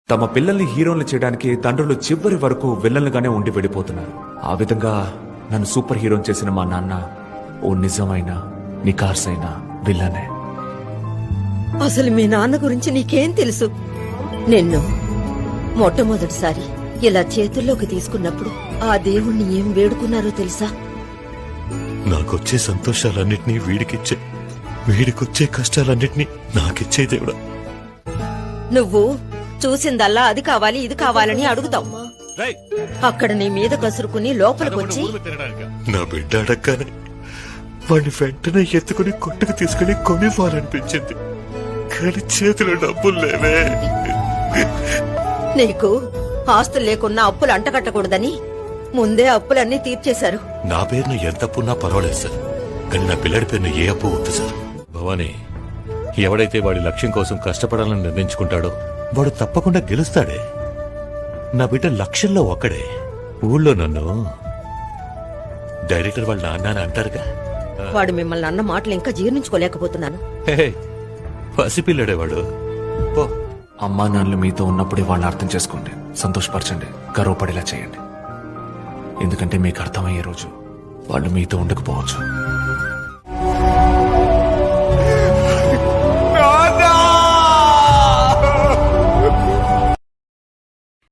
తమ పిల్లల్ని హీరోలు చేయడానికి తండ్రులు చివరి వరకు విల్లన్లుగానే ఉండి వెళ్ళిపోతున్నారు. ఆ విధంగా నన్ను సూపర్ హీరోని చేసిన మా నాన్న ఓ నిజమైన నికార్సైన విల్లనే. అసలు మీ నాన్న గురించి నీకేం తెలుసు? నిన్ను మొట్టమొదటిసారి ఇలా చేతుల్లోకి తీసుకున్నప్పుడు ఆ దేవుణ్ణి ఏం వేడుకున్నారో తెలుసా? నాకొచ్చే సంతోషాలన్నిటినీ వీడికిచ్చే, వీడికొచ్చే కష్టాలన్నిటినీ నాకిచ్చే దేవుడా. నువ్వు చూసిందల్లా అది కావాలి ఇది కావాలని అడుగుతావు. అక్కడ నీ మీద కసురుకుని లోపలికొచ్చి నా బిడ్డ అడగగానే వాడిని వెంటనే ఎత్తుకుని కొట్టుకు తీసుకుని కొనివ్వాలనిపించింది. కానీ చేతిలో డబ్బులు లేవే. నీకు ఆస్తులు లేకున్నా అప్పులు అంటకట్టకూడదని ముందే అప్పులన్నీ తీర్చేశారు. నా పేరును ఎంత అప్పున్నా పర్వాలేదు సార్, కానీ నా పిల్లడి పేరును ఏ అప్పు వద్దు సార్. భవానీ, ఎవడైతే వాడి లక్ష్యం కోసం కష్టపడాలని నిర్ణయించుకుంటాడో వాడు తప్పకుండా గెలుస్తాడే. నా బిడ్డ లక్ష్యంలో ఒక్కడే. ఊళ్ళో నన్ను డైరెక్టర్ వాళ్ళ నాన్న అని అంటారుగా. వాడు మిమ్మల్ని అన్న మాటలు ఇంకా జీర్ణించుకోలేకపోతున్నాను. హే, పసిపిల్లడే వాడు. పో. అమ్మా నాన్నలు మీతో ఉన్నప్పుడే వాళ్ళని అర్థం చేసుకోండి, సంతోషపరచండి, గర్వపడేలా చేయండి. ఎందుకంటే మీకు అర్థమయ్యే రోజు వాళ్ళు మీతో ఉండకపోవచ్చు.